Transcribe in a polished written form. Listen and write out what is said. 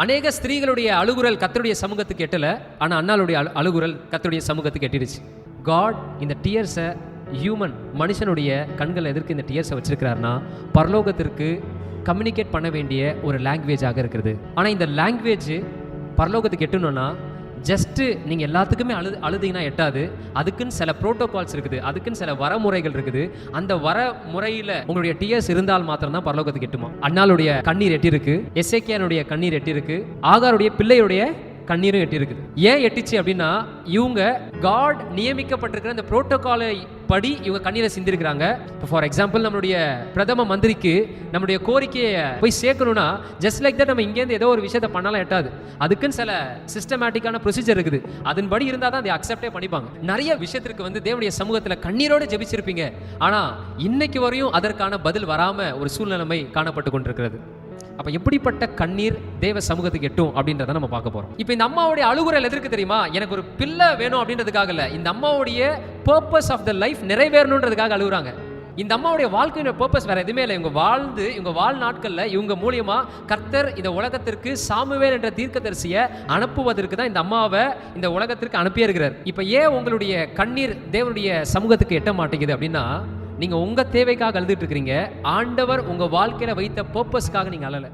அநேக ஸ்திரீகளுடைய அழுகுரல் கர்த்தருடைய சமூகத்துக்கு எட்டல, ஆனா அண்ணாளுடைய அழுகுரல் கர்த்தருடைய சமூகத்துக்கு எட்டிடுச்சு. காட் இந்த டியர்ஸை ஹியூமன் மனுஷனுடைய கண்கள் எதற்கு இந்த டியர்ஸை வச்சிருக்கிறாருன்னா, பரலோகத்திற்கு கம்யூனிகேட் பண்ண வேண்டிய ஒரு லாங்குவேஜாக இருக்கிறது. ஆனால் இந்த லாங்குவேஜ் பரலோகத்துக்கு எட்டணும்னா ஜஸ்ட்டு நீங்கள் எல்லாத்துக்குமே அழுதிங்கன்னா எட்டாது. அதுக்குன்னு சில ப்ரோட்டோகால்ஸ் இருக்குது, அதுக்குன்னு சில வரமுறைகள் இருக்குது. அந்த வரமுறையில் உங்களுடைய டியர்ஸ் இருந்தால் மாத்திரம்தான் பரலோகத்துக்கு எட்டுமா. அண்ணாளுடைய கண்ணீர் எட்டிருக்கு, எசேக்கியானுடைய கண்ணீர் எட்டிருக்கு, ஆகாருடைய பிள்ளையுடைய கண்ணீரும் எட்டி இருக்குது. ஏன் எட்டிச்சு அப்படின்னா, இவங்க காட் நியமிக்கப்பட்டிருக்கிற அந்த புரோட்டோகாலை படி இவங்க கண்ணீரை சிந்திருக்கிறாங்க. ஃபார் எக்ஸாம்பிள், நம்மளுடைய பிரதம மந்திரிக்கு நம்மளுடைய கோரிக்கையை போய் சேர்க்கணும்னா ஜஸ்ட் லைக் தட் நம்ம இங்கேருந்து ஏதோ ஒரு விஷயத்தை பண்ணாலும் எட்டாது. அதுக்குன்னு சில சிஸ்டமேட்டிக்கான ப்ரொசீஜர் இருக்குது. அதன்படி இருந்தால் தான் அதை அக்செப்டே பண்ணிப்பாங்க. நிறைய விஷயத்திற்கு தேவனுடைய சமூகத்தில் கண்ணீரோடு ஜெபிச்சிருப்பீங்க, ஆனால் இன்னைக்கு வரையும் அதற்கான பதில் வராமல் ஒரு சூழ்நிலைமை காணப்பட்டு கொண்டிருக்கிறது. அப்ப எப்படிப்பட்ட கண்ணீர் தேவ சமூகத்துக்கு எட்டும் அப்படின்றத நம்ம பார்க்க போறோம். இப்போ இந்த அம்மாவுடைய அழுகுரல் எதற்கு தெரியுமா? எனக்கு ஒரு பிள்ளை வேணும் அப்படின்றதுக்காக இல்ல, இந்த அம்மாவுடைய பர்பஸ் ஆஃப் த லைஃப் நிறைவேறணுன்றதுக்காக அழுகுறாங்க. இந்த அம்மாவுடைய வாழ்க்கையோட பர்பஸ் வேற எதுவுமே இல்லை. இவங்க வாழ்நாட்கள்ல இவங்க மூலியமா கர்த்தர் இந்த உலகத்திற்கு சாமுவேல் என்ற தீர்க்கதரிசியை அனுப்புவதற்கு தான் இந்த அம்மாவை இந்த உலகத்திற்கு அனுப்பியே இருக்கிறார். இப்போ ஏன் உங்களுடைய கண்ணீர் தேவனுடைய சமூகத்துக்கு எட்ட மாட்டேங்குது அப்படின்னா, நீங்க உங்க தேவைக்காக அழுதுட்டு இருக்கிறீங்க. ஆண்டவர் உங்க வாழ்க்கையில வைத்த பர்பஸ்க்காக நீங்க அழல.